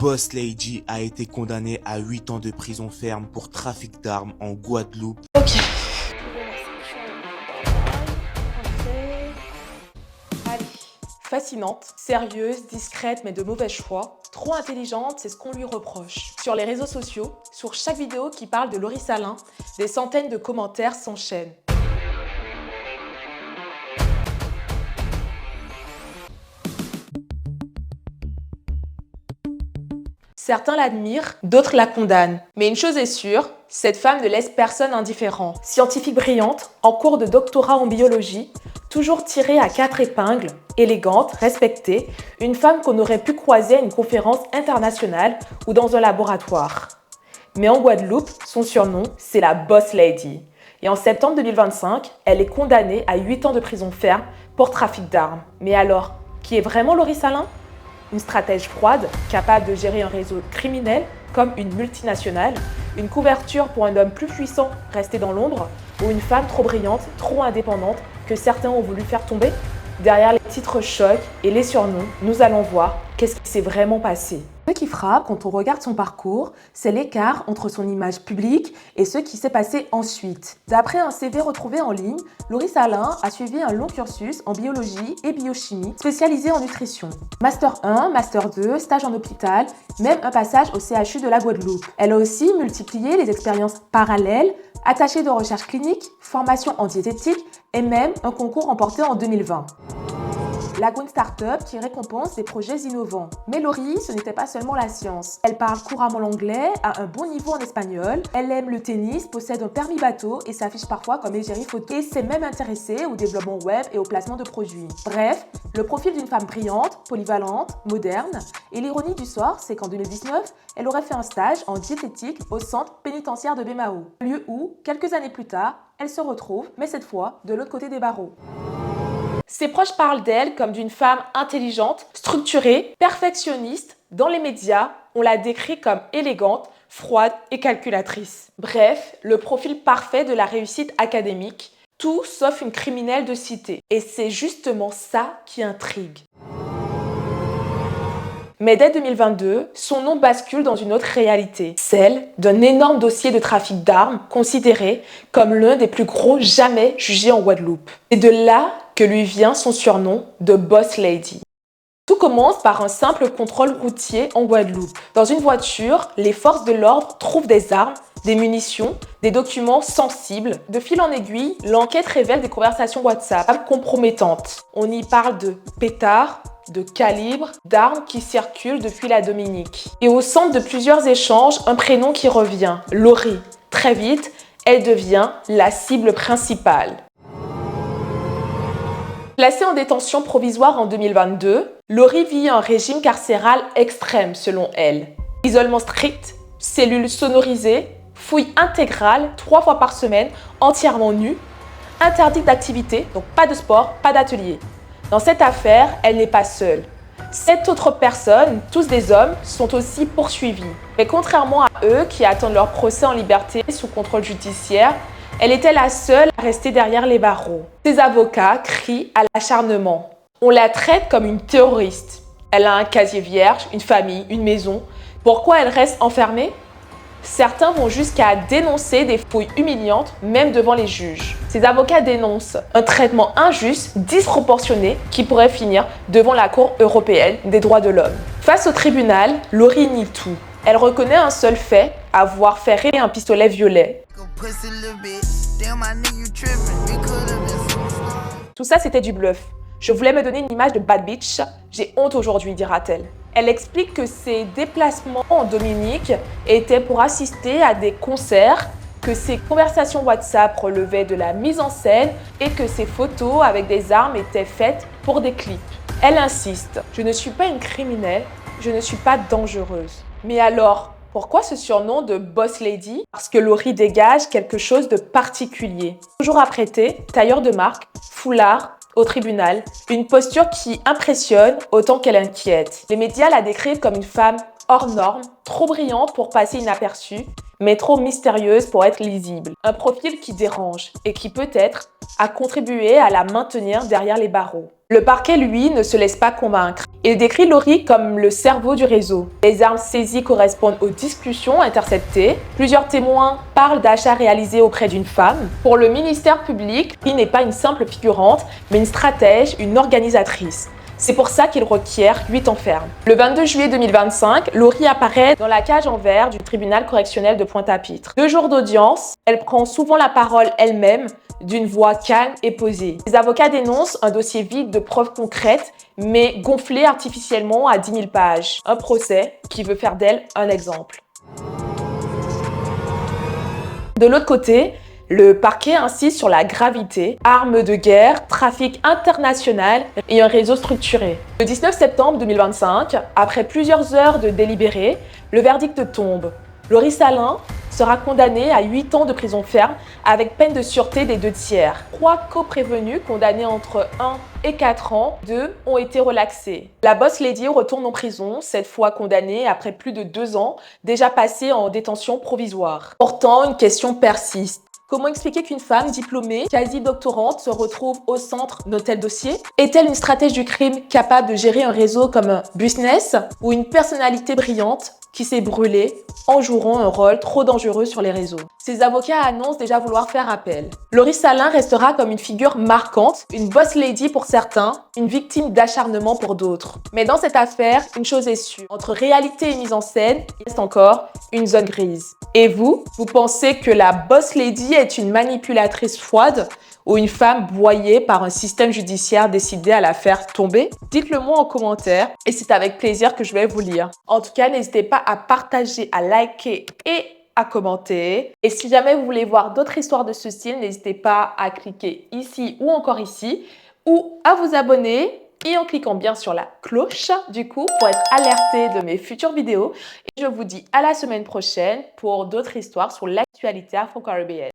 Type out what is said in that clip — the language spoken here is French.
Boss Lady a été condamnée à 8 ans de prison ferme pour trafic d'armes en Guadeloupe. Ok. Allez. Fascinante, sérieuse, discrète mais de mauvais choix. Trop intelligente, c'est ce qu'on lui reproche. Sur les réseaux sociaux, sur chaque vidéo qui parle de Laurie Salin, des centaines de commentaires s'enchaînent. Certains l'admirent, d'autres la condamnent. Mais une chose est sûre, cette femme ne laisse personne indifférent. Scientifique brillante, en cours de doctorat en biologie, toujours tirée à 4 épingles, élégante, respectée, une femme qu'on aurait pu croiser à une conférence internationale ou dans un laboratoire. Mais en Guadeloupe, son surnom, c'est la Boss Lady. Et en septembre 2025, elle est condamnée à 8 ans de prison ferme pour trafic d'armes. Mais alors, qui est vraiment Laurie Salin ? Une stratège froide, capable de gérer un réseau criminel comme une multinationale, une couverture pour un homme plus puissant resté dans l'ombre, ou une femme trop brillante, trop indépendante que certains ont voulu faire tomber? Derrière les titres chocs et les surnoms, nous allons voir qu'est-ce qui s'est vraiment passé. Ce qui frappe quand on regarde son parcours, c'est l'écart entre son image publique et ce qui s'est passé ensuite. D'après un CV retrouvé en ligne, Laurie Salin a suivi un long cursus en biologie et biochimie, spécialisé en nutrition. Master 1, Master 2, stage en hôpital, même un passage au CHU de la Guadeloupe. Elle a aussi multiplié les expériences parallèles, attachée de recherche clinique, formation en diététique et même un concours remporté en 2020. La Green Startup qui récompense des projets innovants. Mais Laurie, ce n'était pas seulement la science. Elle parle couramment l'anglais, a un bon niveau en espagnol, elle aime le tennis, possède un permis bateau et s'affiche parfois comme égérie photo. Et s'est même intéressée au développement web et au placement de produits. Bref, le profil d'une femme brillante, polyvalente, moderne. Et l'ironie du sort, c'est qu'en 2019, elle aurait fait un stage en diététique au centre pénitentiaire de Bémao. Lieu où, quelques années plus tard, elle se retrouve, mais cette fois, de l'autre côté des barreaux. Ses proches parlent d'elle comme d'une femme intelligente, structurée, perfectionniste. Dans les médias, on la décrit comme élégante, froide et calculatrice. Bref, le profil parfait de la réussite académique, tout sauf une criminelle de cité. Et c'est justement ça qui intrigue. Mais dès 2022, son nom bascule dans une autre réalité, celle d'un énorme dossier de trafic d'armes considéré comme l'un des plus gros jamais jugés en Guadeloupe. C'est de là que lui vient son surnom de Boss Lady. Tout commence par un simple contrôle routier en Guadeloupe. Dans une voiture, les forces de l'ordre trouvent des armes, des munitions, des documents sensibles. De fil en aiguille, l'enquête révèle des conversations WhatsApp compromettantes. On y parle de pétards, de calibres, d'armes qui circulent depuis la Dominique. Et au centre de plusieurs échanges, un prénom qui revient, Laurie. Très vite, elle devient la cible principale. Placée en détention provisoire en 2022, Laurie vit un régime carcéral extrême selon elle. Isolement strict, cellules sonorisées, fouille intégrale 3 fois par semaine, entièrement nue, interdite d'activité, donc pas de sport, pas d'atelier. Dans cette affaire, elle n'est pas seule. 7 autres personnes, tous des hommes, sont aussi poursuivies. Mais contrairement à eux qui attendent leur procès en liberté sous contrôle judiciaire, elle était la seule à rester derrière les barreaux. Ses avocats crient à l'acharnement. On la traite comme une terroriste. Elle a un casier vierge, une famille, une maison. Pourquoi elle reste enfermée ? Certains vont jusqu'à dénoncer des fouilles humiliantes, même devant les juges. Ces avocats dénoncent un traitement injuste, disproportionné, qui pourrait finir devant la Cour européenne des droits de l'homme. Face au tribunal, Laurie nie tout. Elle reconnaît un seul fait, avoir ferré un pistolet violet. Tout ça, c'était du bluff. Je voulais me donner une image de bad bitch. J'ai honte aujourd'hui, dira-t-elle. Elle explique que ses déplacements en Dominique étaient pour assister à des concerts, que ses conversations WhatsApp relevaient de la mise en scène et que ses photos avec des armes étaient faites pour des clips. Elle insiste, je ne suis pas une criminelle, je ne suis pas dangereuse. Mais alors, pourquoi ce surnom de Boss Lady ? Parce que Laurie dégage quelque chose de particulier. Toujours apprêtée, tailleur de marque, foulard, au tribunal, une posture qui impressionne autant qu'elle inquiète. Les médias la décrivent comme une femme hors norme, trop brillante pour passer inaperçue, mais trop mystérieuse pour être lisible. Un profil qui dérange et qui peut-être a contribué à la maintenir derrière les barreaux. Le parquet, lui, ne se laisse pas convaincre. Il décrit Lori comme le cerveau du réseau. Les armes saisies correspondent aux discussions interceptées. Plusieurs témoins parlent d'achats réalisés auprès d'une femme. Pour le ministère public, Lori n'est pas une simple figurante, mais une stratège, une organisatrice. C'est pour ça qu'il requiert 8 ans ferme. Le 22 juillet 2025, Lori apparaît dans la cage en verre du tribunal correctionnel de Pointe-à-Pitre. 2 jours d'audience, elle prend souvent la parole elle-même, d'une voix calme et posée. Les avocats dénoncent un dossier vide de preuves concrètes, mais gonflé artificiellement à 10 000 pages. Un procès qui veut faire d'elle un exemple. De l'autre côté, le parquet insiste sur la gravité, armes de guerre, trafic international et un réseau structuré. Le 19 septembre 2025, après plusieurs heures de délibéré, le verdict tombe. Lori Salin sera condamnée à 8 ans de prison ferme avec peine de sûreté des 2/3. 3 coprévenus condamnés entre 1 et 4 ans, 2 ont été relaxés. La boss lady retourne en prison, cette fois condamnée après plus de 2 ans, déjà passée en détention provisoire. Pourtant, une question persiste. Comment expliquer qu'une femme diplômée, quasi-doctorante, se retrouve au centre d'un tel dossier? Est-elle une stratège du crime capable de gérer un réseau comme un business ou une personnalité brillante qui s'est brûlée en jouant un rôle trop dangereux sur les réseaux? Ses avocats annoncent déjà vouloir faire appel. Lori Salin restera comme une figure marquante, une boss lady pour certains, une victime d'acharnement pour d'autres. Mais dans cette affaire, une chose est sûre, entre réalité et mise en scène, il reste encore une zone grise. Et vous pensez que la boss lady est une manipulatrice froide ou une femme broyée par un système judiciaire décidé à la faire tomber? Dites-le moi en commentaire et c'est avec plaisir que je vais vous lire. En tout cas, n'hésitez pas à partager, à liker et à commenter. Et si jamais vous voulez voir d'autres histoires de ce style, n'hésitez pas à cliquer ici ou encore ici ou à vous abonner et en cliquant bien sur la cloche du coup pour être alerté de mes futures vidéos. Et je vous dis à la semaine prochaine pour d'autres histoires sur l'actualité afro-caribéenne.